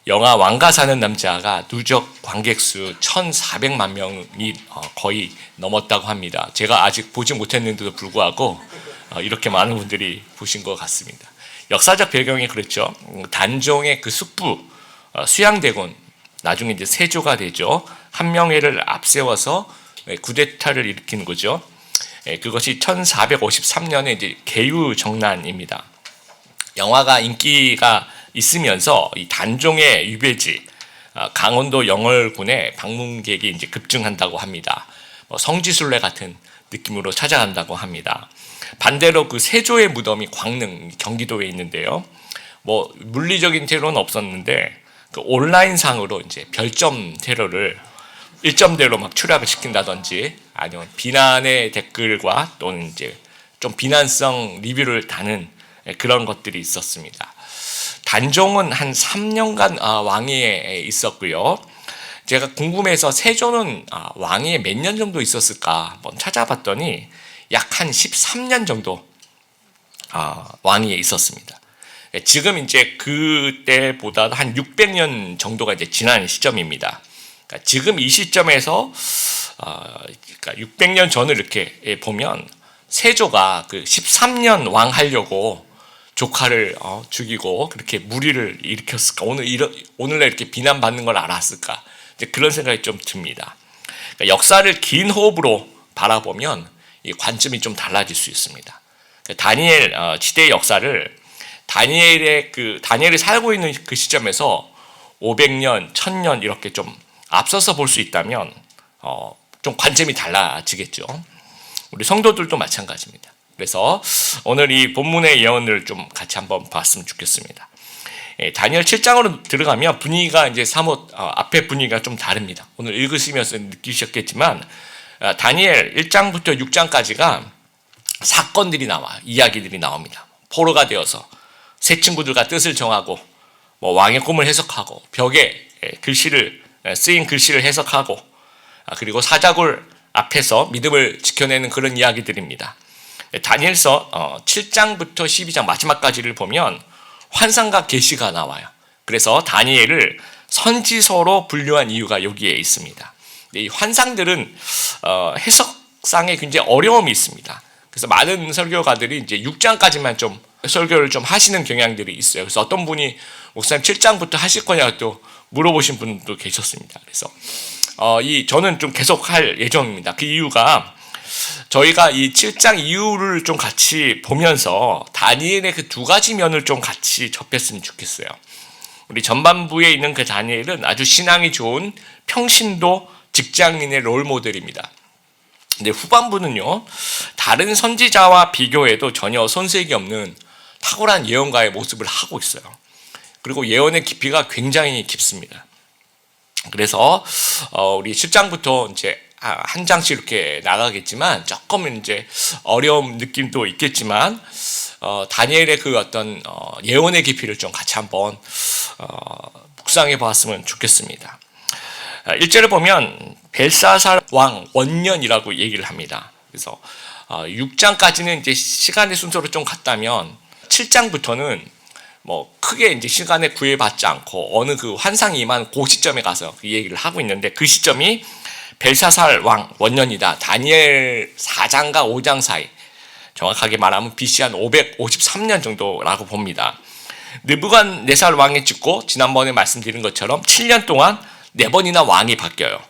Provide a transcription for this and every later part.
영화 왕가 사는 남자가 누적 관객 수 1,400만 명이 거의 넘었다고 합니다. 제가 아직 보지 못했는데도 불구하고 이렇게 많은 분들이 보신 것 같습니다. 역사적 배경이 그렇죠. 단종의 그 숙부 수양대군, 나중에 이제 세조가 되죠. 한명회를 앞세워서 쿠데타를 일으키는 거죠. 그것이 1453년에 이제 개유정난입니다. 영화가 인기가 있으면서 이 단종의 유배지 강원도 영월군에 방문객이 이제 급증한다고 합니다. 성지순례 같은 느낌으로 찾아간다고 합니다. 반대로 그 세조의 무덤이 광릉 경기도에 있는데요. 물리적인 테러는 없었는데 그 온라인상으로 이제 별점 테러를 1점대로 막 추락을 시킨다든지 아니면 비난의 댓글과 또는 이제 좀 비난성 리뷰를 다는 그런 것들이 있었습니다. 단종은 한 3년간 왕위에 있었고요. 제가 궁금해서 세조는 왕위에 몇 년 정도 있었을까 한번 찾아봤더니 약 한 13년 정도 왕위에 있었습니다. 지금 이제 그때보다 한 600년 정도가 이제 지난 시점입니다. 그러니까 지금 이 시점에서 그러니까 600년 전을 이렇게 보면 세조가 그 13년 왕 하려고 조카를 죽이고 그렇게 무리를 일으켰을까? 오늘날 이렇게 비난받는 걸 알았을까? 이제 그런 생각이 좀 듭니다. 그러니까 역사를 긴 호흡으로 바라보면 이 관점이 좀 달라질 수 있습니다. 그러니까 다니엘 시대의 역사를 다니엘이 살고 있는 그 시점에서 500년, 1000년 이렇게 좀 앞서서 볼 수 있다면 좀 관점이 달라지겠죠. 우리 성도들도 마찬가지입니다. 그래서 오늘 이 본문의 예언을 좀 같이 한번 봤으면 좋겠습니다. 다니엘 7장으로 들어가면 분위기가 이제 사뭇 앞에 분위기가 좀 다릅니다. 오늘 읽으시면서 느끼셨겠지만 다니엘 1장부터 6장까지가 사건들이 나와요. 이야기들이 나옵니다. 포로가 되어서 새 친구들과 뜻을 정하고 왕의 꿈을 해석하고 벽에 쓰인 글씨를 해석하고 그리고 사자굴 앞에서 믿음을 지켜내는 그런 이야기들입니다. 다니엘서 7장부터 12장 마지막까지를 보면 환상과 계시가 나와요. 그래서 다니엘을 선지서로 분류한 이유가 여기에 있습니다. 이 환상들은 해석상에 굉장히 어려움이 있습니다. 그래서 많은 설교가들이 이제 6장까지만 좀 설교를 좀 하시는 경향들이 있어요. 그래서 어떤 분이 목사님 7장부터 하실 거냐고 또 물어보신 분도 계셨습니다. 그래서 저는 좀 계속 할 예정입니다. 그 이유가 저희가 이 7장 이유를 좀 같이 보면서 다니엘의 그 두 가지 면을 좀 같이 접했으면 좋겠어요. 우리 전반부에 있는 그 다니엘은 아주 신앙이 좋은 평신도 직장인의 롤모델입니다. 근데 후반부는요, 다른 선지자와 비교해도 전혀 손색이 없는 탁월한 예언가의 모습을 하고 있어요. 그리고 예언의 깊이가 굉장히 깊습니다. 그래서 우리 7장부터 이제 한 장씩 이렇게 나가겠지만 조금 이제 어려운 느낌도 있겠지만 다니엘의 그 어떤 예언의 깊이를 좀 같이 한번 묵상해 보았으면 좋겠습니다. 1절을 보면 벨사살 왕 원년이라고 얘기를 합니다. 그래서 6장까지는 이제 시간의 순서로 좀 갔다면 7장부터는 크게 이제 시간에 구애받지 않고 어느 그 환상이 임한 그 시점에 가서 그 얘기를 하고 있는데 그 시점이 벨사살 왕 원년이다. 다니엘 4장과 5장 사이, 정확하게 말하면 BC 한 553년 정도라고 봅니다. 느부갓네살 왕이 죽고 지난번에 말씀드린 것처럼 7년 동안 4번이나 왕이 바뀌어요.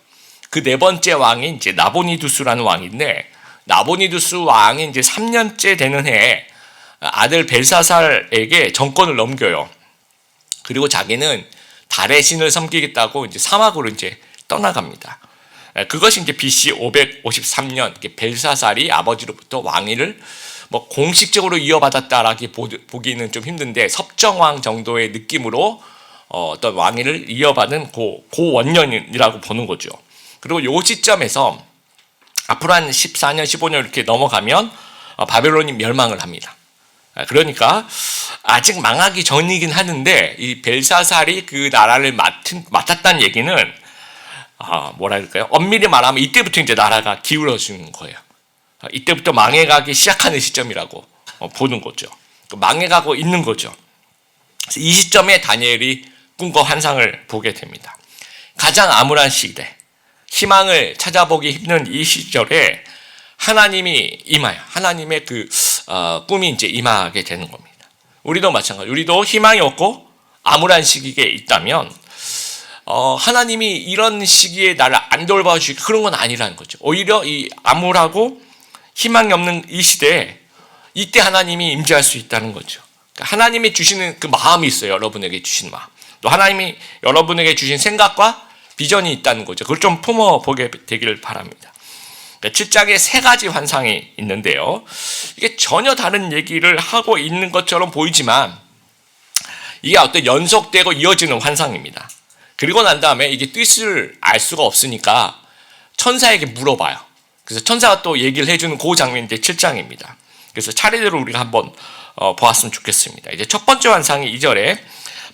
그 4번째 왕이 이제 나보니두스라는 왕인데, 나보니두스 왕이 이제 3년째 되는 해에 아들 벨사살에게 정권을 넘겨요. 그리고 자기는 달의 신을 섬기겠다고 이제 사막으로 이제 떠나갑니다. 그것이 이제 BC 553년 벨사살이 아버지로부터 왕위를 공식적으로 이어받았다라고 보기는 좀 힘든데 섭정왕 정도의 느낌으로 어떤 왕위를 이어받은 고 원년이라고 보는 거죠. 그리고 이 시점에서 앞으로 한 14년, 15년 이렇게 넘어가면 바벨론이 멸망을 합니다. 그러니까 아직 망하기 전이긴 하는데 이 벨사살이 그 나라를 맡았다는 얘기는 뭐라 할까요? 엄밀히 말하면 이때부터 이제 나라가 기울어지는 거예요. 이때부터 망해가기 시작하는 시점이라고 보는 거죠. 망해가고 있는 거죠. 이 시점에 다니엘이 꿈과 환상을 보게 됩니다. 가장 암울한 시대, 희망을 찾아보기 힘든 이 시절에 하나님이 임하여 하나님의 꿈이 이제 임하게 되는 겁니다. 우리도 마찬가지. 우리도 희망이 없고 암울한 시기에 있다면 하나님이 이런 시기에 나를 안 돌봐주시고 그런 건 아니라는 거죠. 오히려 이 암울하고 희망이 없는 이 시대에 이때 하나님이 임재할 수 있다는 거죠. 그러니까 하나님이 주시는 그 마음이 있어요. 여러분에게 주신 마음. 또 하나님이 여러분에게 주신 생각과 비전이 있다는 거죠. 그걸 좀 품어보게 되기를 바랍니다. 그러니까 7장에 세 가지 환상이 있는데요. 이게 전혀 다른 얘기를 하고 있는 것처럼 보이지만 이게 어떤 연속되고 이어지는 환상입니다. 그리고 난 다음에 이게 뜻을 알 수가 없으니까 천사에게 물어봐요. 그래서 천사가 또 얘기를 해주는 그 장면이 이제 7장입니다. 그래서 차례대로 우리가 한번 보았으면 좋겠습니다. 이제 첫 번째 환상이 2절에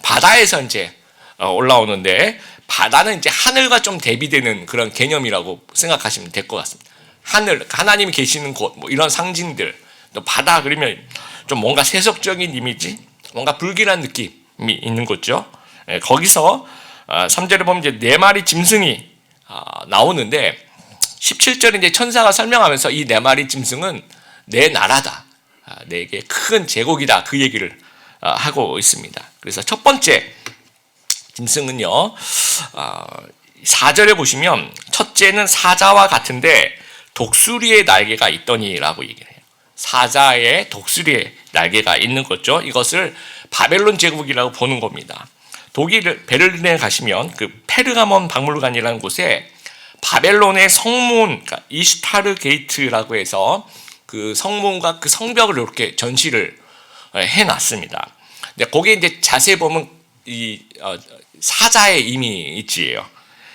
바다에서 이제 올라오는데 바다는 이제 하늘과 좀 대비되는 그런 개념이라고 생각하시면 될 것 같습니다. 하늘, 하나님이 계시는 곳, 뭐 이런 상징들, 또 바다 그러면 좀 뭔가 세속적인 이미지, 뭔가 불길한 느낌이 있는 거죠. 거기서 3절에 보면 이제 4마리 짐승이 나오는데 17절에 이제 천사가 설명하면서 이 4마리 짐승은 내 나라다, 내게 큰 제국이다, 그 얘기를 하고 있습니다. 그래서 첫 번째 짐승은요, 4절에 보시면 첫째는 사자와 같은데 독수리의 날개가 있더니라고 얘기를 해요. 사자의 독수리의 날개가 있는 거죠. 이것을 바벨론 제국이라고 보는 겁니다. 독일 베를린에 가시면 그 페르가몬 박물관이라는 곳에 바벨론의 성문, 그러니까 이슈타르 게이트라고 해서 그 성문과 그 성벽을 이렇게 전시를 해놨습니다. 근데 거기에 이제 자세히 보면 이 사자의 이미지예요.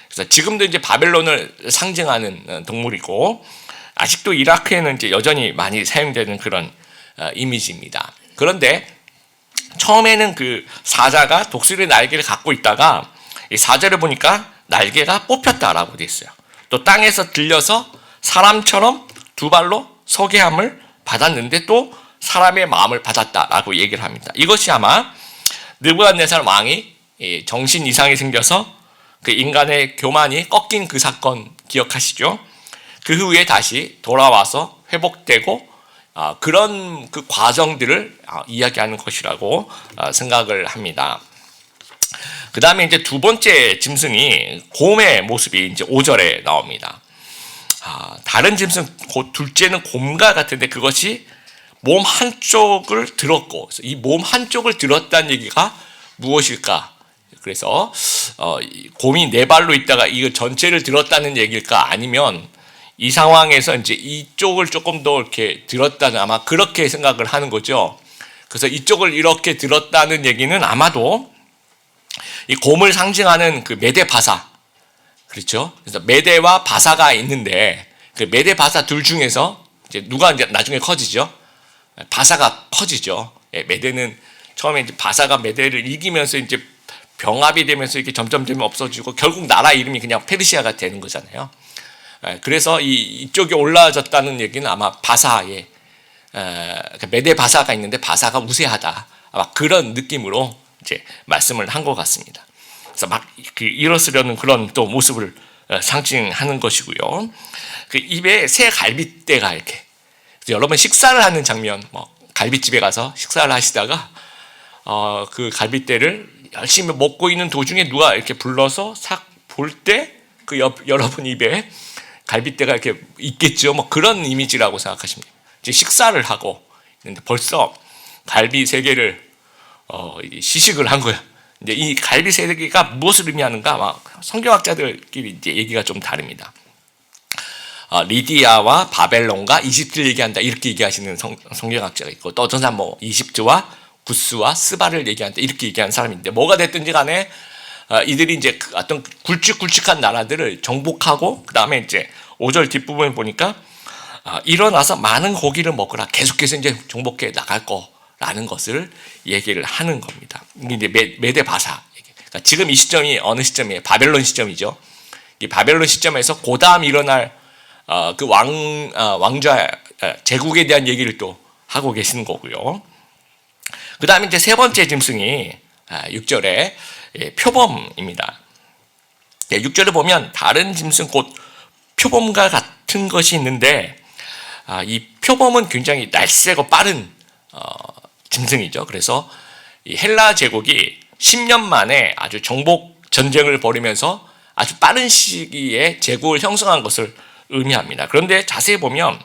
그래서 지금도 이제 바벨론을 상징하는 동물이고 아직도 이라크에는 이제 여전히 많이 사용되는 그런 이미지입니다. 그런데 처음에는 그 사자가 독수리 날개를 갖고 있다가 이 사자를 보니까 날개가 뽑혔다라고 돼 있어요. 또 땅에서 들려서 사람처럼 두 발로 서게 함을 받았는데 또 사람의 마음을 받았다라고 얘기를 합니다. 이것이 아마 느부갓네살 왕이 정신 이상이 생겨서 그 인간의 교만이 꺾인 그 사건 기억하시죠? 그 후에 다시 돌아와서 회복되고 그런 그 과정들을 이야기하는 것이라고 생각을 합니다. 그 다음에 이제 두 번째 짐승이 곰의 모습이 이제 5절에 나옵니다. 다른 짐승, 둘째는 곰과 같은데 그것이 몸 한쪽을 들었고, 이 몸 한쪽을 들었다는 얘기가 무엇일까? 그래서 곰이 네 발로 있다가 이거 전체를 들었다는 얘기일까? 아니면 이 상황에서 이제 이쪽을 조금 더 이렇게 들었다는, 아마 그렇게 생각을 하는 거죠. 그래서 이쪽을 이렇게 들었다는 얘기는 아마도 이 곰을 상징하는 그 메대 바사, 그렇죠? 그래서 메대와 바사가 있는데 그 메대 바사 둘 중에서 이제 누가 이제 나중에 커지죠? 바사가 커지죠. 메대는 처음에 이제 바사가 메대를 이기면서 이제 병합이 되면서 이렇게 점점 없어지고 결국 나라 이름이 그냥 페르시아가 되는 거잖아요. 그래서 이쪽에 올라졌다는 얘기는 아마 바사의 메대 바사가 있는데 바사가 우세하다, 아마 그런 느낌으로 이제 말씀을 한 것 같습니다. 그래서 막 일어서려는 그런 또 모습을 상징하는 것이고요. 그 입에 새 갈빗대가 이렇게, 여러분 식사를 하는 장면, 뭐 갈빗집에 가서 식사를 하시다가 그 갈빗대를 열심히 먹고 있는 도중에 누가 이렇게 불러서 싹 볼 때 그 여러분 입에 갈빗대가 이렇게 있겠죠. 뭐 그런 이미지라고 생각하시면 돼요. 이제 식사를 하고 있는데 벌써 갈비 세 개를 시식을 한 거야. 이제 이 갈비 세 개가 무엇을 의미하는가? 막 성경학자들끼리 이제 얘기가 좀 다릅니다. 리디아와 바벨론과 이집트를 얘기한다, 이렇게 얘기하시는 성경학자가 있고, 또 어떤 사람 뭐 이집트와 구스와 스바를 얘기한다, 이렇게 얘기하는 사람인데, 뭐가 됐든지 간에 이들이 이제 어떤 굵직굵직한 나라들을 정복하고, 그 다음에 이제 5절 뒷부분에 보니까 일어나서 많은 고기를 먹으라, 계속해서 이제 정복해 나갈 거라는 것을 얘기를 하는 겁니다. 이게 이제 메대 바사. 그러니까 지금 이 시점이 어느 시점이에요? 바벨론 시점이죠. 이 바벨론 시점에서 그 다음 일어날 그 왕좌 제국에 대한 얘기를 또 하고 계시는 거고요. 그 다음에 이제 세 번째 짐승이 6절에 표범입니다. 6절에 보면 다른 짐승 곧 표범과 같은 것이 있는데 이 표범은 굉장히 날쌔고 빠른 짐승이죠. 그래서 이 헬라 제국이 10년 만에 아주 정복 전쟁을 벌이면서 아주 빠른 시기에 제국을 형성한 것을 의미합니다. 그런데 자세히 보면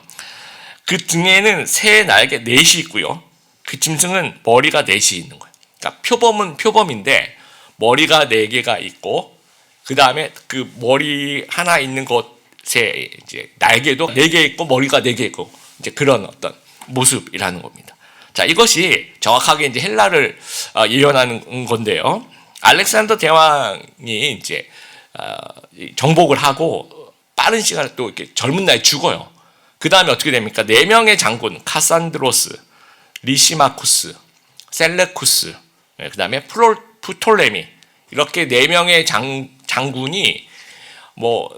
그 등에는 새 날개 넷이 있고요. 그 짐승은 머리가 넷이 있는 거예요. 그러니까 표범은 표범인데 머리가 4개가 있고 그 다음에 그 머리 하나 있는 곳에 이제 날개도 4개 있고 머리가 4개 있고 이제 그런 어떤 모습이라는 겁니다. 자, 이것이 정확하게 이제 헬라를 예언하는 건데요. 알렉산더 대왕이 이제 정복을 하고 빠른 시간에 또 이렇게 젊은 나이에 죽어요. 그 다음에 어떻게 됩니까? 4명의 장군 카산드로스, 리시마쿠스, 셀레쿠스, 그 다음에 프톨레미 이렇게 4명의 장군이 뭐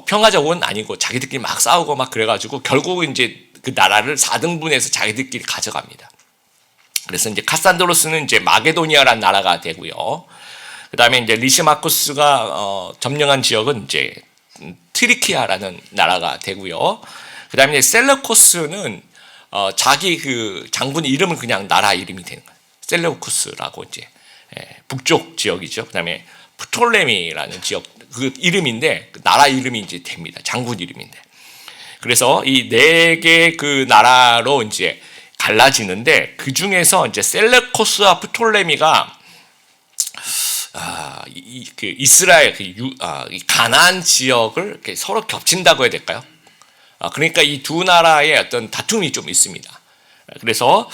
평화적은 아니고 자기들끼리 막 싸우고 막 그래가지고 결국은 이제 그 나라를 4등분해서 자기들끼리 가져갑니다. 그래서 이제 카산드로스는 이제 마게도니아라는 나라가 되고요. 그 다음에 이제 리시마쿠스가 점령한 지역은 이제 트리키아라는 나라가 되고요. 그 다음에 셀레코스는 자기 그 장군 이름은 그냥 나라 이름이 되는 거예요. 셀레우쿠스라고 이제 북쪽 지역이죠. 그 다음에 프톨레미라는 지역 그 이름인데 그 나라 이름이 이제 됩니다. 장군 이름인데. 그래서 이 4개 그 나라로 이제 갈라지는데 그 중에서 이제 셀레코스와 프톨레미가 그 이스라엘 이 가나안 지역을 이렇게 서로 겹친다고 해야 될까요? 그러니까 이 두 나라의 어떤 다툼이 좀 있습니다. 그래서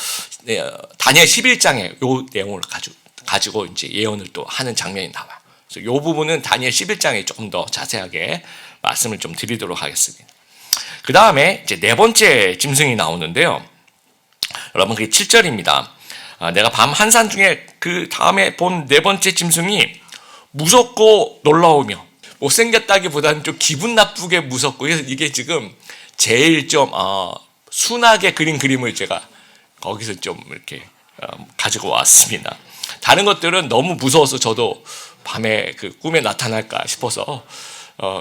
다니엘 11장에 요 내용을 가지고 이제 예언을 또 하는 장면이 나와요. 그래서 요 부분은 다니엘 11장에 조금 더 자세하게 말씀을 좀 드리도록 하겠습니다. 그 다음에 이제 4번째 짐승이 나오는데요. 여러분 그게 7절입니다. 내가 밤 한산 중에 그 다음에 본 4번째 짐승이 무섭고 놀라우며 못생겼다기보다는 좀 기분 나쁘게 무섭고 이게 지금 제일 좀 순하게 그린 그림을 제가 거기서 좀 이렇게 가지고 왔습니다. 다른 것들은 너무 무서워서 저도 밤에 그 꿈에 나타날까 싶어서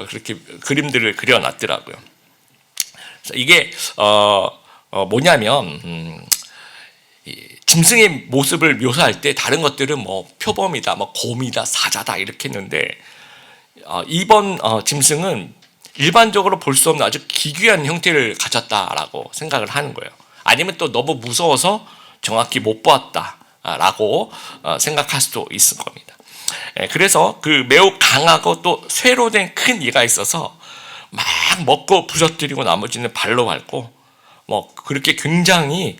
그렇게 그림들을 그려놨더라고요. 그래서 이게 뭐냐면 짐승의 모습을 묘사할 때 다른 것들은 뭐 표범이다, 뭐 곰이다, 사자다 이렇게 했는데 이번 짐승은 일반적으로 볼 수 없는 아주 기괴한 형태를 가졌다라고 생각을 하는 거예요. 아니면 또 너무 무서워서 정확히 못 보았다라고 생각할 수도 있을 겁니다. 그래서 그 매우 강하고 또 쇠로 된 큰 이가 있어서 막 먹고 부서뜨리고 나머지는 발로 밟고 뭐 그렇게 굉장히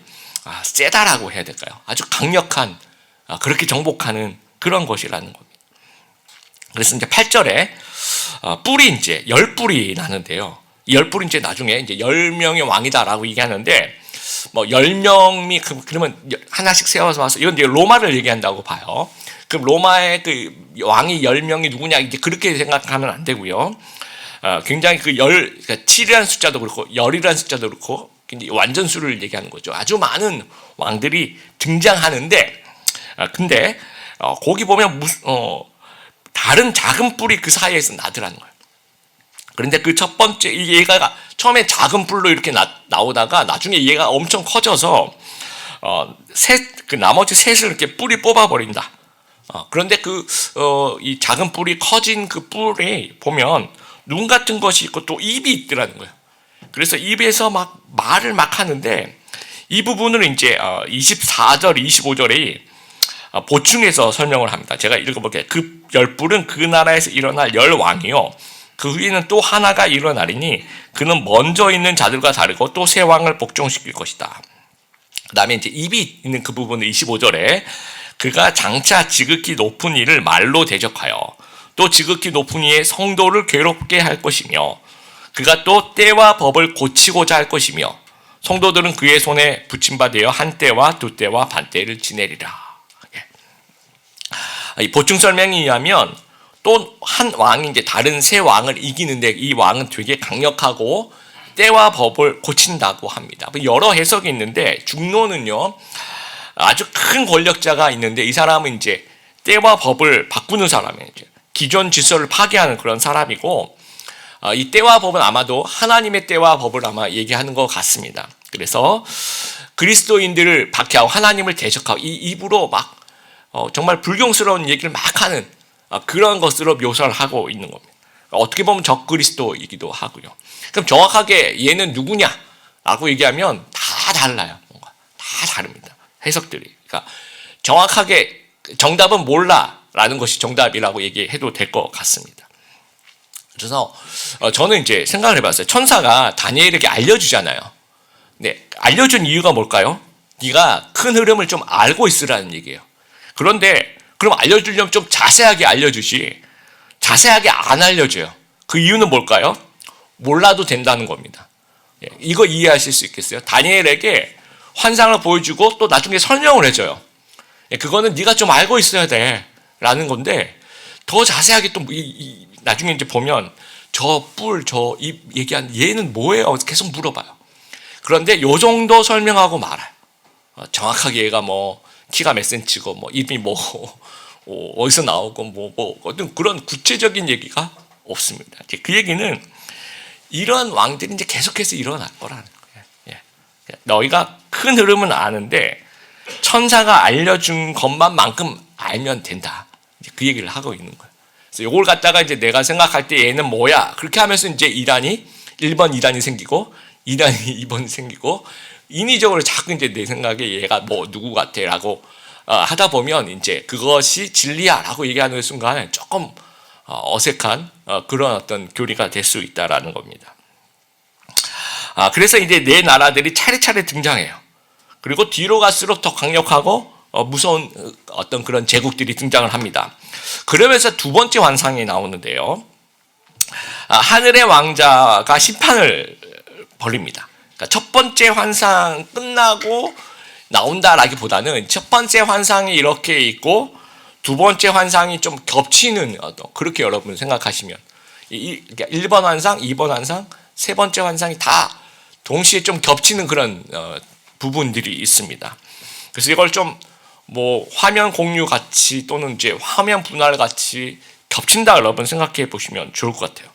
세다라고 해야 될까요? 아주 강력한 그렇게 정복하는 그런 것이라는 겁니다. 그래서 이제 8절에 뿔이 이제 10뿔이 나는데요. 이 10뿔이 이제 나중에 이제 10명의 왕이다라고 얘기하는데 뭐 10명이 그러면 하나씩 세워서 와서 이건 이제 로마를 얘기한다고 봐요. 그럼 로마의 그 왕이 10명이 누구냐 이제 그렇게 생각하면 안 되고요. 굉장히 그러니까 7이라는 숫자도 그렇고 10이라는 숫자도 그렇고 완전수를 얘기하는 거죠. 아주 많은 왕들이 등장하는데 근데 거기 보면 다른 작은 뿔이 그 사이에서 나더라는 거예요. 그런데 그 첫 번째 얘가 처음에 작은 뿔로 이렇게 나오다가 나중에 얘가 엄청 커져서 그 나머지 셋을 이렇게 뿔이 뽑아버린다. 그런데 이 작은 뿔이 커진 그 뿔에 보면 눈 같은 것이 있고 또 입이 있더라는 거예요. 그래서 입에서 막 말을 막 하는데 이 부분을 이제 24절, 25절에 보충해서 설명을 합니다. 제가 읽어볼게요. 그 10뿔은 그 나라에서 일어날 10왕이요. 그 위에는 또 하나가 일어나리니 그는 먼저 있는 자들과 다르고 또 새 왕을 복종시킬 것이다. 그 다음에 이제 입이 있는 그 부분은 25절에 그가 장차 지극히 높은 이를 말로 대적하여 또 지극히 높은 이의 성도를 괴롭게 할 것이며 그가 또 때와 법을 고치고자 할 것이며 성도들은 그의 손에 붙임받아 한 때와 두 때와 반 때를 지내리라. 이 보충 설명에 의하면 또 한 왕이 이제 다른 세 왕을 이기는데 이 왕은 되게 강력하고 때와 법을 고친다고 합니다. 여러 해석이 있는데 중론은요 아주 큰 권력자가 있는데 이 사람은 이제 때와 법을 바꾸는 사람이에요. 기존 질서를 파괴하는 그런 사람이고, 이 때와 법은 아마도 하나님의 때와 법을 아마 얘기하는 것 같습니다. 그래서 그리스도인들을 박해하고 하나님을 대적하고 이 입으로 막 정말 불경스러운 얘기를 막 하는 그런 것으로 묘사를 하고 있는 겁니다. 어떻게 보면 적그리스도이기도 하고요. 그럼 정확하게 얘는 누구냐라고 얘기하면 다 달라요. 뭔가 다 다릅니다. 해석들이. 그러니까 정확하게 정답은 몰라라는 것이 정답이라고 얘기해도 될 것 같습니다. 그래서 저는 이제 생각을 해봤어요. 천사가 다니엘에게 알려주잖아요. 네, 알려준 이유가 뭘까요? 네가 큰 흐름을 좀 알고 있으라는 얘기예요. 그런데 그럼 알려주려면 좀 자세하게 알려주지 자세하게 안 알려줘요. 그 이유는 뭘까요? 몰라도 된다는 겁니다. 이거 이해하실 수 있겠어요? 다니엘에게 환상을 보여주고 또 나중에 설명을 해줘요. 그거는 네가 좀 알고 있어야 돼 라는 건데 더 자세하게 또 나중에 이제 보면 저 뿔, 저 입 얘기한 얘는 뭐예요? 계속 물어봐요. 그런데 요 정도 설명하고 말아요. 정확하게 얘가 뭐 키가 몇 센치고 뭐 입이 뭐 어디서 나오고 뭐 어떤 그런 구체적인 얘기가 없습니다. 그 얘기는 이런 왕들이 이제 계속해서 일어날 거라는 거예요. 너희가 큰 흐름은 아는데 천사가 알려준 것만큼 알면 된다. 그 얘기를 하고 있는 거예요. 그래서 이걸 갖다가 이제 내가 생각할 때 얘는 뭐야? 그렇게 하면서 이제 1번 2단이 생기고 2단이 2번 생기고 인위적으로 자꾸 이제 내 생각에 얘가 뭐 누구 같아라고 하다 보면 이제 그것이 진리야라고 얘기하는 순간에 조금 어색한 그런 어떤 교리가 될 수 있다라는 겁니다. 그래서 이제 네 나라들이 차례차례 등장해요. 그리고 뒤로 갈수록 더 강력하고 무서운 어떤 그런 제국들이 등장을 합니다. 그러면서 두 번째 환상이 나오는데요. 하늘의 왕자가 심판을 벌립니다. 그러니까 첫 번째 환상 끝나고 나온다라기보다는 첫 번째 환상이 이렇게 있고 두 번째 환상이 좀 겹치는 그렇게 여러분 생각하시면 1번 환상, 2번 환상, 세 번째 환상이 다 동시에 좀 겹치는 그런 부분들이 있습니다. 그래서 이걸 좀 뭐 화면 공유 같이 또는 이제 화면 분할 같이 겹친다 여러분 생각해 보시면 좋을 것 같아요.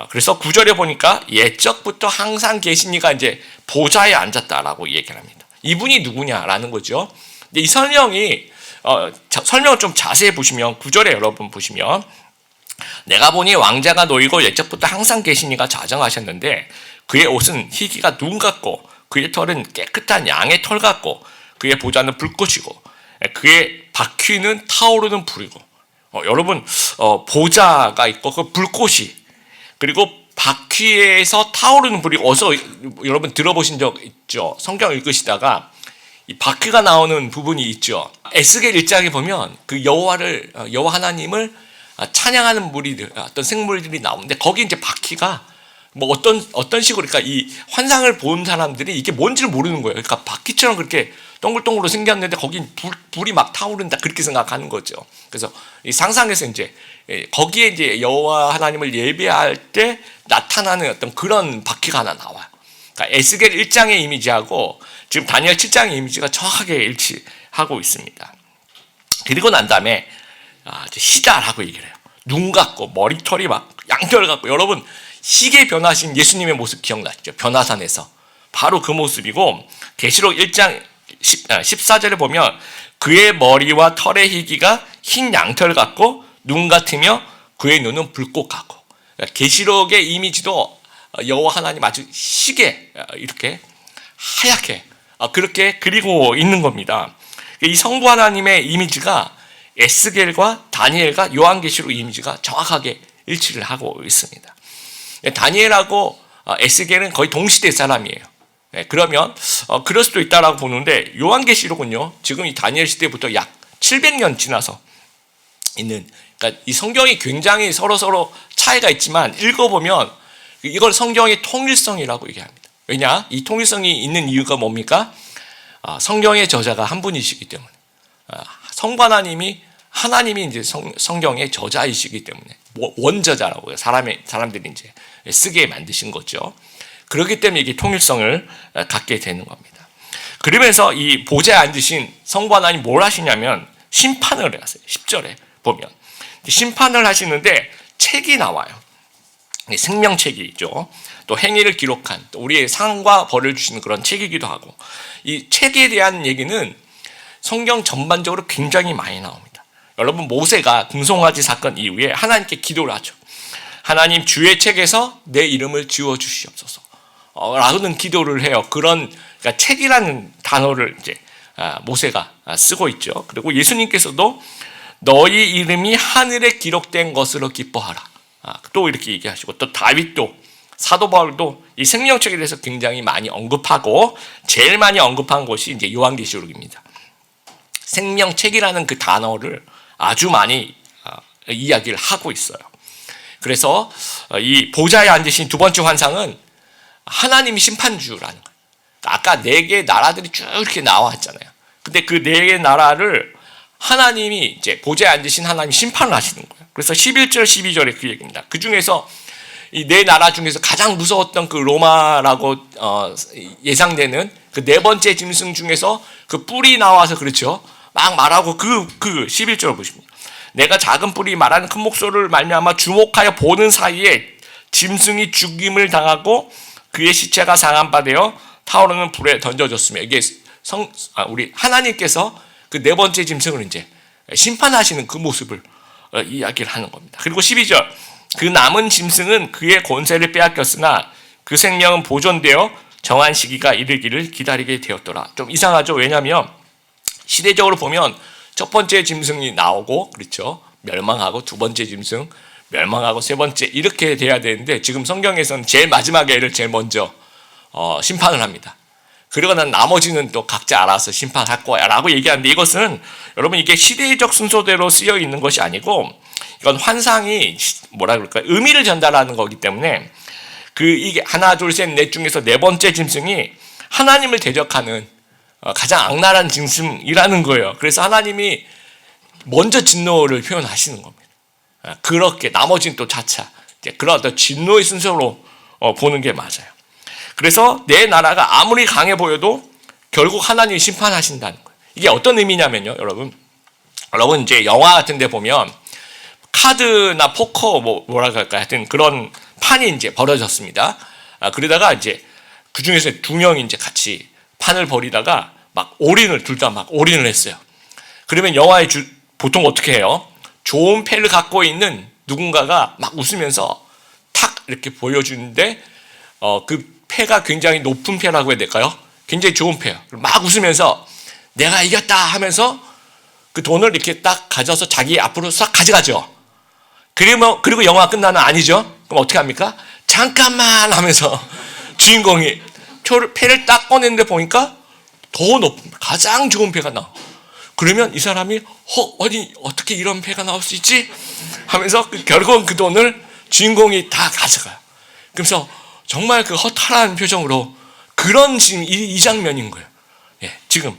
그래서 9절에 보니까 옛적부터 항상 계신 이가 이제 보좌에 앉았다라고 얘기를 합니다. 이분이 누구냐라는 거죠. 근데 이 설명이 설명을 좀 자세히 보시면 9절에 여러분 보시면 내가 보니 왕자가 놓이고 옛적부터 항상 계신 이가 자정하셨는데 그의 옷은 희기가 눈 같고 그의 털은 깨끗한 양의 털 같고 그의 보좌는 불꽃이고 그의 바퀴는 타오르는 불이고 여러분 보좌가 있고 그 불꽃이 그리고 바퀴에서 타오르는 불이 어디서 여러분 들어보신 적 있죠? 성경 읽으시다가 이 바퀴가 나오는 부분이 있죠. 에스겔 1장에 보면 그 여호와 하나님을 찬양하는 무리들 어떤 생물들이 나오는데 거기 이제 바퀴가 뭐 어떤 식으로 그러니까 이 환상을 본 사람들이 이게 뭔지를 모르는 거예요. 그러니까 바퀴처럼 그렇게 동글동글로 생겼는데 거긴 불이 막 타오른다 그렇게 생각하는 거죠. 그래서 이 상상에서 이제 거기에 이제 여호와 하나님을 예배할 때 나타나는 어떤 그런 바퀴가 하나 나와요. 그러니까 에스겔 1장의 이미지하고 지금 다니엘 7장의 이미지가 정확하게 일치하고 있습니다. 그리고 난 다음에 희다라고 얘기를 해요. 눈 같고 머리털이 막 양털 같고 여러분 희게 변하신 예수님의 모습 기억나시죠? 변화산에서 바로 그 모습이고 계시록 1장 14절에 보면 그의 머리와 털의 희기가 흰 양털 같고 눈 같으며 그의 눈은 불꽃 같고 계시록의 이미지도 여호와 하나님 아주 희게 이렇게 하얗게 그렇게 그리고 있는 겁니다. 이 성부 하나님의 이미지가 에스겔과 다니엘과 요한계시록 이미지가 정확하게 일치를 하고 있습니다. 다니엘하고 에스겔은 거의 동시대 사람이에요. 그러면 그럴 수도 있다라고 보는데 요한계시록은요 지금 이 다니엘 시대부터 약 700년 지나서 있는 그러니까 이 성경이 굉장히 서로 차이가 있지만 읽어보면 이걸 성경의 통일성이라고 얘기합니다. 왜냐? 이 통일성이 있는 이유가 뭡니까? 성경의 저자가 한 분이시기 때문에 성부 하나님이 이제 성경의 저자이시기 때문에 원저자라고 해요. 사람들이 이제 쓰게 만드신 거죠. 그렇기 때문에 이게 통일성을 갖게 되는 겁니다. 그러면서 이 보좌에 앉으신 성부 하나님 뭘 하시냐면 심판을 하세요. 10절에 보면 심판을 하시는데 책이 나와요. 생명책이 있죠. 또 행위를 기록한 또 우리의 상과 벌을 주시는 그런 책이기도 하고, 이 책에 대한 얘기는 성경 전반적으로 굉장히 많이 나옵니다. 여러분, 모세가 금송아지 사건 이후에 하나님께 기도를 하죠. 하나님, 주의 책에서 내 이름을 지워 주시옵소서 라는 기도를 해요. 그러니까 책이라는 단어를 이제 모세가 쓰고 있죠. 그리고 예수님께서도 너희 이름이 하늘에 기록된 것으로 기뻐하라 또 이렇게 얘기하시고, 또 다윗도, 사도 바울도 이 생명책에 대해서 굉장히 많이 언급하고, 제일 많이 언급한 것이 이제 요한계시록입니다. 생명책이라는 그 단어를 아주 많이 이야기를 하고 있어요. 그래서 이 보좌에 앉으신 두 번째 환상은 하나님이 심판주라는 거예요. 아까 4개의 나라들이 쭉 이렇게 나왔잖아요. 근데 그 4개의 나라를 하나님이 이제 보좌에 앉으신 하나님이 심판을 하시는 거예요. 그래서 11절, 12절에 그 얘기입니다. 그 중에서 이 4나라 중에서 가장 무서웠던 그 로마라고 예상되는 그 4번째 짐승 중에서 그 뿔이 나와서, 그렇죠, 막 말하고 그 11절 보십니다. 내가 작은 뿔이 말하는 큰 목소리를 말미암아 주목하여 보는 사이에 짐승이 죽임을 당하고 그의 시체가 상한 바 되어 타오르는 불에 던져졌으며, 이게 우리 하나님께서 그 4번째 짐승을 이제 심판하시는 그 모습을 이야기를 하는 겁니다. 그리고 12절, 그 남은 짐승은 그의 권세를 빼앗겼으나 그 생명은 보존되어 정한 시기가 이르기를 기다리게 되었더라. 좀 이상하죠? 왜냐하면 시대적으로 보면 첫 번째 짐승이 나오고, 그렇죠, 멸망하고, 두 번째 짐승 멸망하고, 세 번째 이렇게 돼야 되는데, 지금 성경에서는 제일 마지막 애를 제일 먼저 심판을 합니다. 그리고 난 나머지는 또 각자 알아서 심판할 거야 라고 얘기하는데, 이것은 여러분, 이게 시대적 순서대로 쓰여 있는 것이 아니고, 이건 환상이 뭐라 그럴까, 의미를 전달하는 거기 때문에, 이게 하나 둘 셋 넷 중에서 4번째 짐승이 하나님을 대적하는 가장 악랄한 짐승이라는 거예요. 그래서 하나님이 먼저 진노를 표현하시는 겁니다. 그렇게 나머지는 또 차차 그런 어떤 진노의 순서로 보는 게 맞아요. 그래서 내 나라가 아무리 강해 보여도 결국 하나님이 심판하신다는 거예요. 이게 어떤 의미냐면요, 여러분 이제 영화 같은 데 보면 카드나 포커 뭐라 그럴까, 하여튼 그런 판이 이제 벌어졌습니다. 그러다가 이제 그 중에서 2명이 이제 같이 판을 벌이다가 막 둘 다 막 올인을 했어요. 그러면 영화에 보통 어떻게 해요? 좋은 패를 갖고 있는 누군가가 막 웃으면서 탁 이렇게 보여주는데, 그 패가 굉장히 높은 패라고 해야 될까요? 굉장히 좋은 패예요. 막 웃으면서 내가 이겼다 하면서 그 돈을 이렇게 딱 가져서 자기 앞으로 싹 가져가죠. 그리고 영화 끝나는 아니죠? 그럼 어떻게 합니까? 잠깐만 하면서 주인공이 패를 딱 꺼냈는데 보니까 더 높은, 가장 좋은 패가 나와. 그러면 이 사람이 아니 어떻게 이런 패가 나올 수 있지? 하면서 결국은 그 돈을 주인공이 다 가져가요. 그래서 정말 그 허탈한 표정으로, 그런 지금 이 장면인 거예요. 예, 지금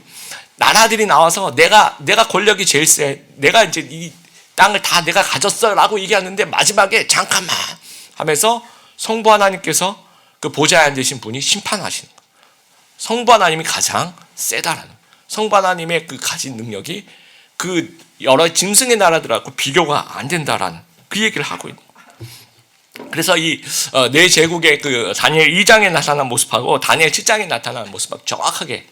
나라들이 나와서 내가 권력이 제일 세, 내가 이제 이 땅을 다 내가 가졌어라고 얘기하는데, 마지막에 잠깐만 하면서 성부 하나님께서 그 보좌에 앉으신 분이 심판하시는 거예요. 성부 하나님이 가장 세다라는 거예요. 성부 하나님의 그 가진 능력이 그 여러 짐승의 나라들하고 비교가 안 된다라는 그 얘기를 하고 있는 거예요. 그래서 이 네 제국의 그 다니엘 2장에 나타난 모습하고 다니엘 7장에 나타난 모습하고 정확하게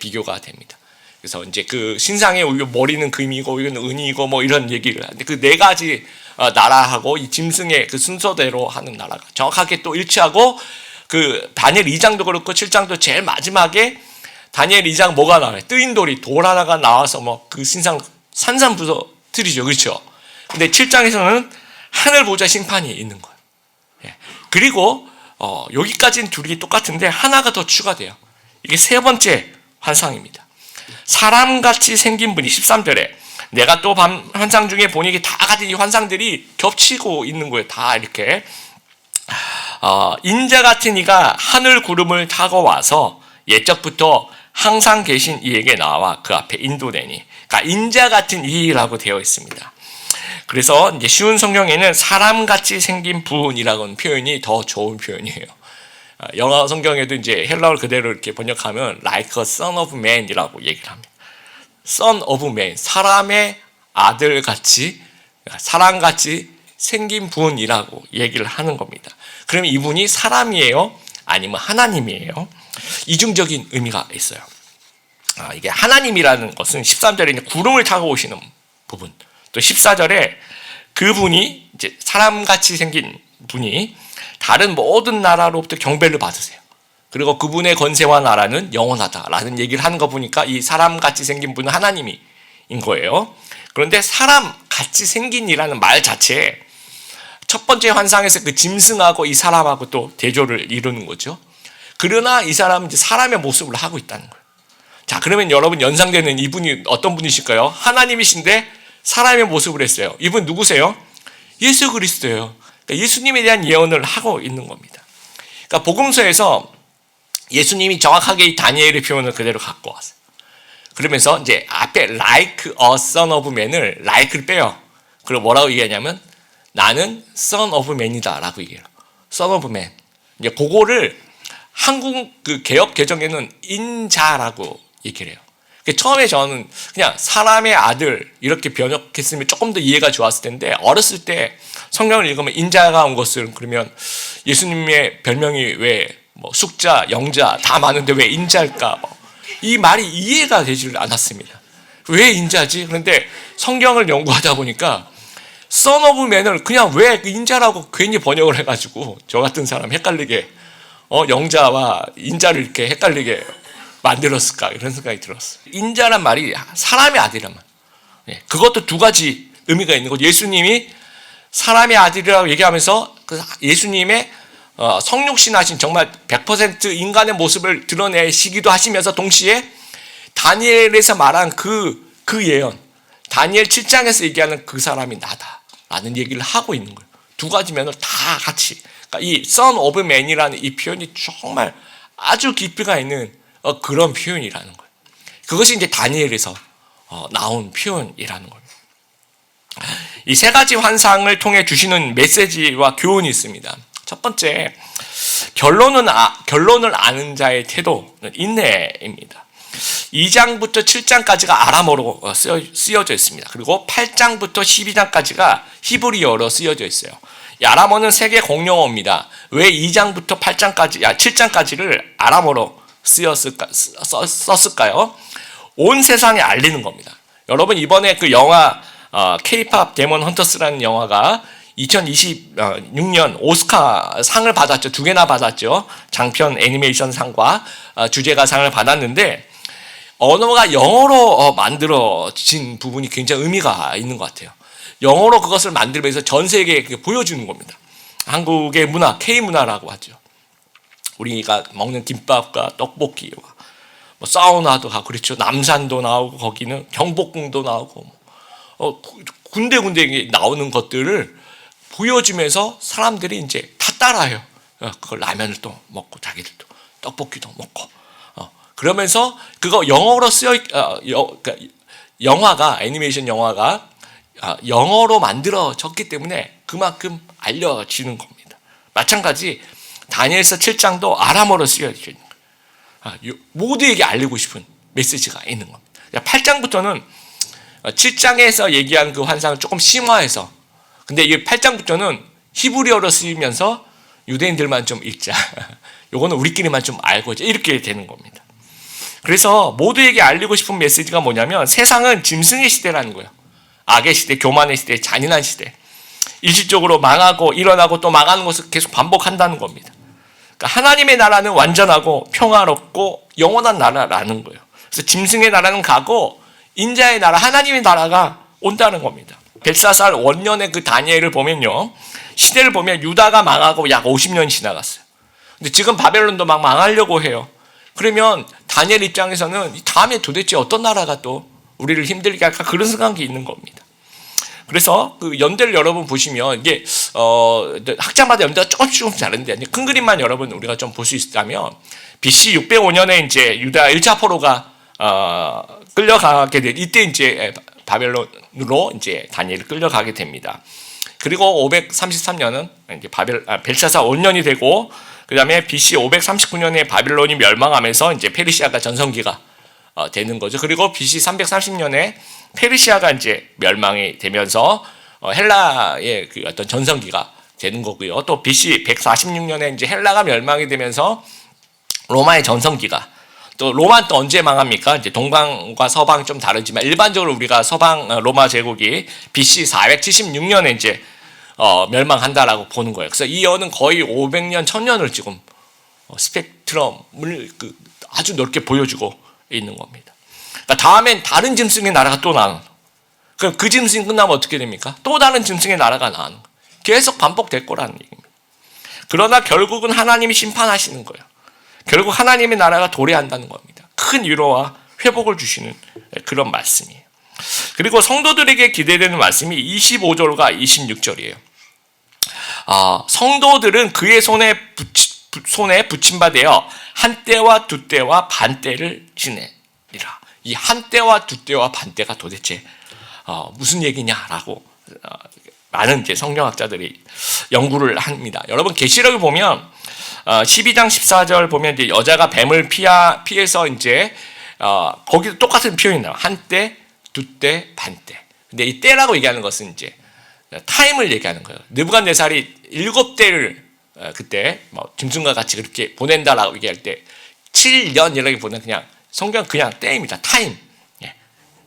비교가 됩니다. 그래서 이제 그 신상의 머리는 금이고 이건 은이고 뭐 이런 얘기를 하는데, 그 4가지 나라하고 이 짐승의 그 순서대로 하는 나라가 정확하게 또 일치하고, 그 다니엘 2장도 그렇고 7장도 제일 마지막에 다니엘 2장 뭐가 나와요? 뜨인 돌 하나가 나와서 뭐 그 신상 산산부서뜨리죠, 그렇죠? 근데 7장에서는 하늘 보좌 심판이 있는 거예요. 예. 그리고 여기까지는 둘이 똑같은데 하나가 더 추가돼요. 이게 3번째 환상입니다. 사람같이 생긴 분이 13절에 내가 또 밤 환상 중에 보니 이게 다 같은 이 환상들이 겹치고 있는 거예요. 다 이렇게 인자 같은 이가 하늘 구름을 타고 와서 옛적부터 항상 계신 이에게 나와 그 앞에 인도되니, 그러니까 인자 같은 이라고 되어 있습니다. 그래서 이제 쉬운 성경에는 사람같이 생긴 분이라고 하는 표현이 더 좋은 표현이에요. 영어 성경에도 이제 헬라어를 그대로 이렇게 번역하면 like a son of man이라고 얘기를 합니다. son of man, 사람의 아들같이, 사람같이 생긴 분이라고 얘기를 하는 겁니다. 그러면 이분이 사람이에요? 아니면 하나님이에요? 이중적인 의미가 있어요. 이게 하나님이라는 것은 13절에 구름을 타고 오시는 부분, 또 14절에 그분이 이제 사람같이 생긴 분이 다른 모든 나라로부터 경배를 받으세요. 그리고 그분의 권세와 나라는 영원하다라는 얘기를 하는 거 보니까 이 사람같이 생긴 분은 하나님인 거예요. 그런데 사람같이 생긴이라는 말 자체에 첫 번째 환상에서 그 짐승하고 이 사람하고 또 대조를 이루는 거죠. 그러나 이 사람은 이제 사람의 모습을 하고 있다는 거예요. 자, 그러면 여러분 연상되는 이분이 어떤 분이실까요? 하나님이신데 사람의 모습을 했어요. 이분 누구세요? 예수 그리스도예요. 그러니까 예수님에 대한 예언을 하고 있는 겁니다. 그러니까 복음서에서 예수님이 정확하게 이 다니엘의 표현을 그대로 갖고 왔어요. 그러면서 이제 앞에 like a son of man을 like를 빼요. 그리고 뭐라고 얘기하냐면 나는 son of man이다 라고 얘기해요. son of man. 이제 그거를 한국 그 개역 개정에는 인자라고 얘기를 해요. 처음에 저는 그냥 사람의 아들 이렇게 번역했으면 조금 더 이해가 좋았을 텐데 어렸을 때 성경을 읽으면 인자가 온 것은 그러면 예수님의 별명이 왜 뭐 숙자, 영자 다 많은데 왜 인자일까? 이 말이 이해가 되질 않았습니다. 왜 인자지? 그런데 성경을 연구하다 보니까 son of man을 그냥 왜 인자라고 괜히 번역을 해가지고 저 같은 사람 헷갈리게 영자와 인자를 이렇게 헷갈리게 만들었을까 이런 생각이 들었어요. 인자란 말이 사람의 아들이란 말. 그것도 두 가지 의미가 있는 거죠. 예수님이 사람의 아들이라고 얘기하면서 그 예수님의 성육신하신 정말 100% 인간의 모습을 드러내시기도 하시면서 동시에 다니엘에서 말한 그 예언, 다니엘 7장에서 얘기하는 그 사람이 나다라는 얘기를 하고 있는 거예요. 두 가지 면을 다 같이. 그러니까 이 son of man이라는 이 표현이 정말 아주 깊이가 있는 그런 표현이라는 거예요. 그것이 이제 다니엘에서 나온 표현이라는 거예요. 이 세 가지 환상을 통해 주시는 메시지와 교훈이 있습니다. 첫 번째, 결론을 아는 자의 태도는 인내입니다. 2장부터 7장까지가 아람어로 쓰여져 있습니다. 그리고 8장부터 12장까지가 히브리어로 쓰여져 있어요. 이 아람어는 세계 공용어입니다. 왜 2장부터 7장까지를 아람어로 썼을까요? 온 세상에 알리는 겁니다. 여러분 이번에 그 영화 K-pop 데몬 헌터스라는 영화가 2026년 오스카 상을 받았죠. 2개나 받았죠. 장편 애니메이션 상과 주제가 상을 받았는데 언어가 영어로 만들어진 부분이 굉장히 의미가 있는 것 같아요. 영어로 그것을 만들면서 전 세계에 보여주는 겁니다. 한국의 문화, K-문화라고 하죠. 우리가 먹는 김밥과 떡볶이와 뭐 사우나도 가고 그렇죠. 남산도 나오고 거기는 경복궁도 나오고 군데군데 나오는 것들을 보여주면서 사람들이 이제 다 따라해요. 그걸 라면을 또 먹고 자기들도 떡볶이도 먹고 그러면서 그거 영어로 그러니까 영화가 애니메이션 영화가 영어로 만들어졌기 때문에 그만큼 알려지는 겁니다. 마찬가지 다니엘서 7장도 아람어로 쓰여져 있는 거예요. 모두에게 알리고 싶은 메시지가 있는 겁니다. 8장부터는 7장에서 얘기한 그 환상을 조금 심화해서 근데 이 8장부터는 히브리어로 쓰이면서 유대인들만 좀 읽자. 요거는 우리끼리만 좀 알고 이렇게 되는 겁니다. 그래서 모두에게 알리고 싶은 메시지가 뭐냐면 세상은 짐승의 시대라는 거예요. 악의 시대, 교만의 시대, 잔인한 시대. 일시적으로 망하고 일어나고 또 망하는 것을 계속 반복한다는 겁니다. 그러니까 하나님의 나라는 완전하고 평화롭고 영원한 나라라는 거예요. 그래서 짐승의 나라는 가고 인자의 나라, 하나님의 나라가 온다는 겁니다. 벨사살 원년의 그 다니엘을 보면요. 시대를 보면 유다가 망하고 약 50년이 지나갔어요. 근데 지금 바벨론도 막 망하려고 해요. 그러면 다니엘 입장에서는 다음에 도대체 어떤 나라가 또 우리를 힘들게 할까 그런 생각이 있는 겁니다. 그래서 그 연대를 여러분 보시면 이게 학자마다 연대가 조금씩 다른데 큰 그림만 여러분 우리가 좀 볼 수 있다면 BC 605년에 이제 유다 1차 포로가 끌려가게 돼 이때 이제 바벨론으로 이제 다니엘이 끌려가게 됩니다. 그리고 533년은 이제 벨사살 5년이 되고 그다음에 BC 539년에 바벨론이 멸망하면서 이제 페르시아가 전성기가 되는 거죠. 그리고 BC 330년에 페르시아가 이제 멸망이 되면서 헬라의 그 어떤 전성기가 되는 거고요. 또 BC 146년에 이제 헬라가 멸망이 되면서 로마의 전성기가, 또 로마는 또 언제 망합니까? 이제 동방과 서방이 좀 다르지만 일반적으로 우리가 서방 로마 제국이 BC 476년에 이제 멸망한다라고 보는 거예요. 그래서 이 여는 거의 500년, 1000년을 지금 스펙트럼을 아주 넓게 보여주고 있는 겁니다. 그러니까 다음엔 다른 짐승의 나라가 또 나오는. 그럼 그 짐승이 끝나면 어떻게 됩니까? 또 다른 짐승의 나라가 나오는. 계속 반복될 거라는 얘기입니다. 그러나 결국은 하나님이 심판하시는 거예요. 결국 하나님의 나라가 도래한다는 겁니다. 큰 위로와 회복을 주시는 그런 말씀이에요. 그리고 성도들에게 기대되는 말씀이 25절과 26절이에요. 성도들은 그의 손에 붙임바 되어 한때와 두때와 반때를 지내리라. 이 한때와 두때와 반때가 도대체 무슨 얘기냐라고 많은 이제 성경학자들이 연구를 합니다. 여러분 계시록을 보면 12장 14절 보면 이제 여자가 뱀을 피해서 이제 거기도 똑같은 표현이 나와요. 한때, 두때, 반때. 근데 이 때라고 얘기하는 것은 이제 타임을 얘기하는 거예요. 느부갓네살이 7때를 그때 짐승과 같이 그렇게 보낸다라고 얘기할 때 7년이라기보다는 그냥 성경 그냥 때입니다. 타임.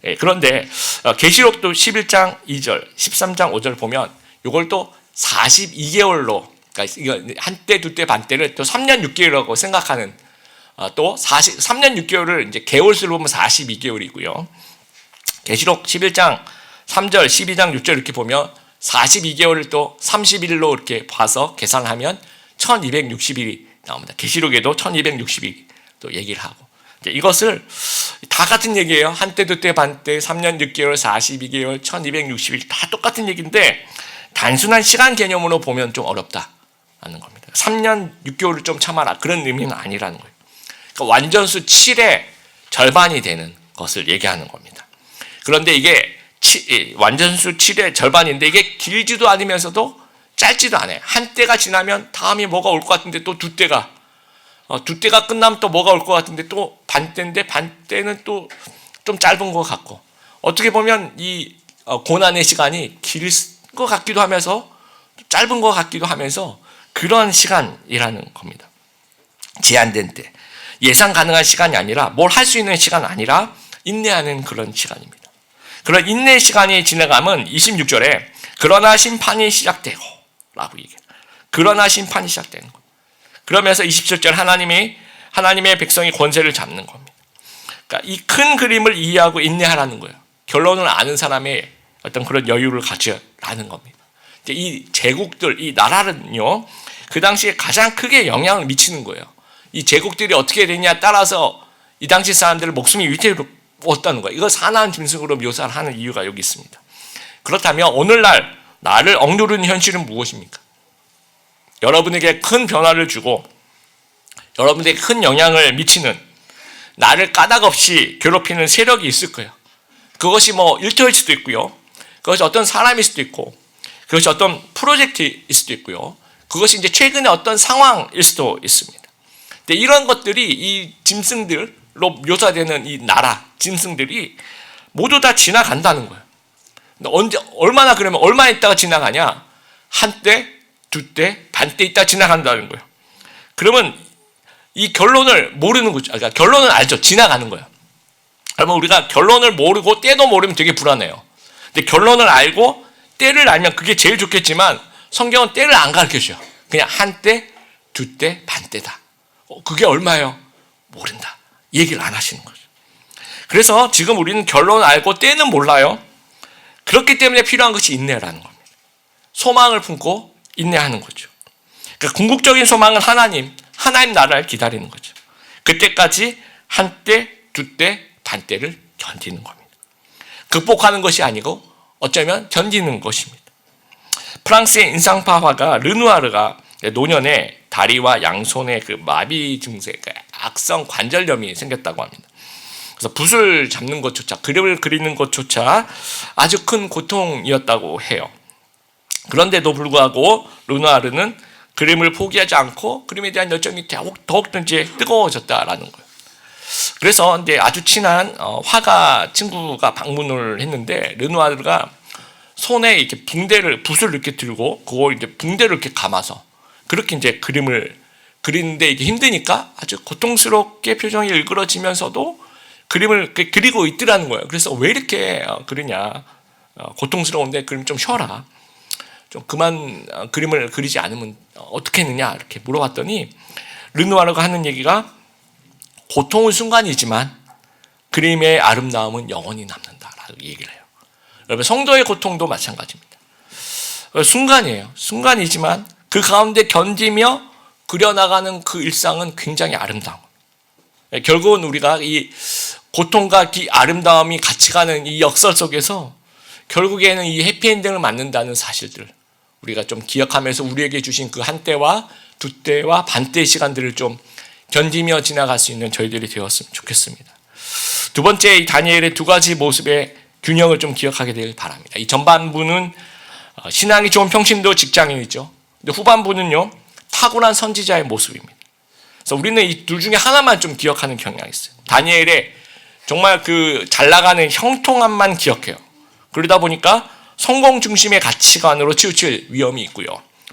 예, 그런데 계시록도 11장 2절, 13장 5절 보면 이걸 또 42개월로, 그러니까 이거 한때, 두때, 반때를 또 3년 6개월이라고 생각하는, 또 3년 6개월을 이제 개월수로 보면 42개월이고요. 계시록 11장 3절, 12장 6절 이렇게 보면 42개월을 또 30일로 이렇게 봐서 계산하면 1260일이 나옵니다. 계시록에도 1260일 또 얘기를 하고. 이것을 다 같은 얘기예요. 한때, 두때, 반때, 3년 6개월, 42개월, 1260일 다 똑같은 얘기인데 단순한 시간 개념으로 보면 좀 어렵다는 겁니다. 3년 6개월을 좀 참아라, 그런 의미는 아니라는 거예요. 그러니까 완전수 7의 절반이 되는 것을 얘기하는 겁니다. 그런데 이게 완전수 7의 절반인데 이게 길지도 않으면서도 짧지도 않아요. 한때가 지나면 다음이 뭐가 올 것 같은데 또 두때가 두때가 끝나면 또 뭐가 올 것 같은데 또 반때인데 반때는 또 좀 짧은 것 같고, 어떻게 보면 이 고난의 시간이 길 것 같기도 하면서 짧은 것 같기도 하면서 그런 시간이라는 겁니다. 제한된 때, 예상 가능한 시간이 아니라 뭘 할 수 있는 시간 아니라 인내하는 그런 시간입니다. 그런 인내의 시간이 지나가면 26절에 그러나 심판이 시작되고 라고 얘기해요. 그러나 심판이 시작되는 겁니다. 그러면서 27절 하나님의 백성이 권세를 잡는 겁니다. 그러니까 이 큰 그림을 이해하고 인내하라는 거예요. 결론을 아는 사람의 어떤 그런 여유를 가져라는 겁니다. 이 제국들, 이 나라는요, 그 당시에 가장 크게 영향을 미치는 거예요. 이 제국들이 어떻게 되냐에 따라서 이 당시 사람들의 목숨이 위태로웠다는 거예요. 이걸 사나운 짐승으로 묘사를 하는 이유가 여기 있습니다. 그렇다면 오늘날 나를 억누르는 현실은 무엇입니까? 여러분에게 큰 변화를 주고 여러분에게 큰 영향을 미치는, 나를 까닭없이 괴롭히는 세력이 있을 거예요. 그것이 뭐 일터일 수도 있고요, 그것이 어떤 사람일 수도 있고, 그것이 어떤 프로젝트일 수도 있고요, 그것이 이제 최근의 어떤 상황일 수도 있습니다. 근데 이런 것들이 이 짐승들로 묘사되는 이 나라 짐승들이 모두 다 지나간다는 거예요. 언제, 얼마나, 그러면 얼마 있다가 지나가냐? 한때, 두때, 반때 있다 지나간다는 거예요. 그러면 이 결론을 모르는 거죠. 그러니까 결론은 알죠. 지나가는 거예요. 그러면 우리가 결론을 모르고 때도 모르면 되게 불안해요. 근데 결론을 알고 때를 알면 그게 제일 좋겠지만 성경은 때를 안 가르쳐줘요. 그냥 한때, 두때, 반때다. 그게 얼마예요? 모른다. 얘기를 안 하시는 거죠. 그래서 지금 우리는 결론을 알고 때는 몰라요. 그렇기 때문에 필요한 것이 인내라는 겁니다. 소망을 품고 인내하는 거죠. 그러니까 궁극적인 소망은 하나님 나라를 기다리는 거죠. 그때까지 한때, 두때, 반때를 견디는 겁니다. 극복하는 것이 아니고 어쩌면 견디는 것입니다. 프랑스의 인상파 화가 르누아르가 노년에 다리와 양손에 그 마비 증세, 그 악성 관절염이 생겼다고 합니다. 그래서 붓을 잡는 것조차, 그림을 그리는 것조차 아주 큰 고통이었다고 해요. 그런데도 불구하고 르누아르는 그림을 포기하지 않고 그림에 대한 열정이 더욱더 이제 뜨거워졌다라는 거예요. 그래서 이제 아주 친한 화가 친구가 방문을 했는데 르누아르가 손에 이렇게 붓을 이렇게 들고 그걸 이제 붕대를 이렇게 감아서 그렇게 이제 그림을 그리는데 이게 힘드니까 아주 고통스럽게 표정이 일그러지면서도 그림을 그리고 있더라는 거예요. 그래서 왜 이렇게 그러냐? 고통스러운데 그럼 좀 쉬어라. 좀 그만 그림을 그리지 않으면 어떻게 했느냐 이렇게 물어봤더니 르누아르가 하는 얘기가 고통은 순간이지만 그림의 아름다움은 영원히 남는다라고 얘기를 해요. 여러분 성도의 고통도 마찬가지입니다. 순간이에요. 순간이지만 그 가운데 견디며 그려나가는 그 일상은 굉장히 아름다운. 결국은 우리가 이 고통과 이 아름다움이 같이 가는 이 역설 속에서 결국에는 이 해피엔딩을 맞는다는 사실들 우리가 좀 기억하면서 우리에게 주신 그 한때와 두때와 반때의 시간들을 좀 견디며 지나갈 수 있는 저희들이 되었으면 좋겠습니다. 두 번째, 이 다니엘의 두 가지 모습의 균형을 좀 기억하게 되길 바랍니다. 이 전반부는 신앙이 좋은 평신도 직장인이죠. 근데 후반부는요, 탁월한 선지자의 모습입니다. 그래서 우리는 이 둘 중에 하나만 좀 기억하는 경향이 있어요. 다니엘의 정말 그 잘 나가는 형통함만 기억해요. 그러다 보니까 성공 중심의 가치관으로 치우칠 위험이 있고요.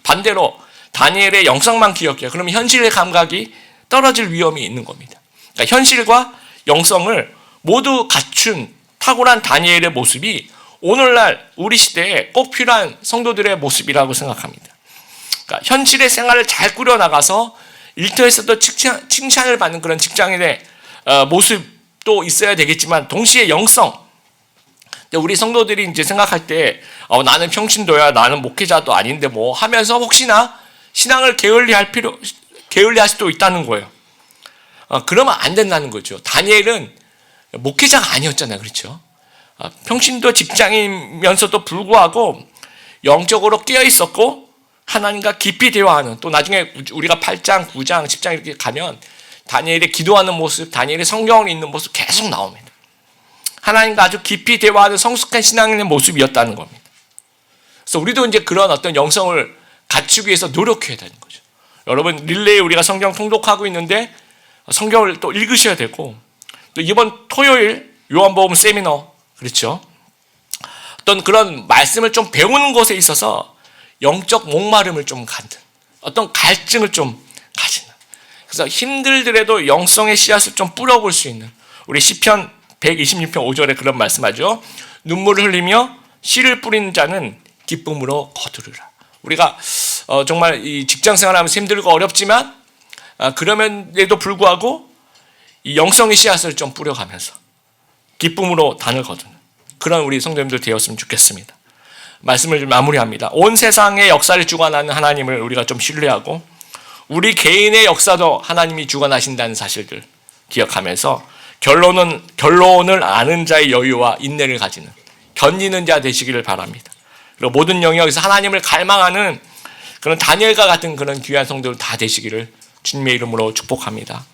반대로 다니엘의 영성만 기억해요. 그러면 현실의 감각이 떨어질 위험이 있는 겁니다. 그러니까 현실과 영성을 모두 갖춘 탁월한 다니엘의 모습이 오늘날 우리 시대에 꼭 필요한 성도들의 모습이라고 생각합니다. 그러니까 현실의 생활을 잘 꾸려나가서 일터에서도 칭찬을 받는 그런 직장인의 모습도 있어야 되겠지만 동시에 영성, 우리 성도들이 이제 생각할 때 나는 평신도야, 나는 목회자도 아닌데 뭐 하면서 혹시나 신앙을 게을리할 수도 있다는 거예요. 그러면 안 된다는 거죠. 다니엘은 목회자가 아니었잖아요, 그렇죠? 평신도 직장이면서도 불구하고 영적으로 깨어 있었고 하나님과 깊이 대화하는, 또 나중에 우리가 8장, 9장, 10장 이렇게 가면 다니엘의 기도하는 모습, 다니엘의 성경을 읽는 모습 계속 나옵니다. 하나님과 아주 깊이 대화하는 성숙한 신앙인의 모습이었다는 겁니다. 그래서 우리도 이제 그런 어떤 영성을 갖추기 위해서 노력해야 되는 거죠. 여러분, 릴레이 우리가 성경 통독하고 있는데 성경을 또 읽으셔야 되고, 또 이번 토요일 요한복음 세미너, 그렇죠? 어떤 그런 말씀을 좀 배우는 것에 있어서 영적 목마름을 좀 갖는, 어떤 갈증을 좀 가지는, 그래서 힘들더라도 영성의 씨앗을 좀 뿌려볼 수 있는, 우리 시편 126편 5절에 그런 말씀하죠. 눈물을 흘리며 씨를 뿌리는 자는 기쁨으로 거두리라. 우리가 정말 이 직장 생활하면서 힘들고 어렵지만 그럼에도 불구하고 이 영성의 씨앗을 좀 뿌려가면서 기쁨으로 단을 거두는 그런 우리 성도님들 되었으면 좋겠습니다. 말씀을 좀 마무리합니다. 온 세상의 역사를 주관하는 하나님을 우리가 좀 신뢰하고 우리 개인의 역사도 하나님이 주관하신다는 사실들 기억하면서 결론을 아는 자의 여유와 인내를 가지는 견디는 자 되시기를 바랍니다. 그리고 모든 영역에서 하나님을 갈망하는 그런 다니엘과 같은 그런 귀한 성도들 다 되시기를 주님의 이름으로 축복합니다.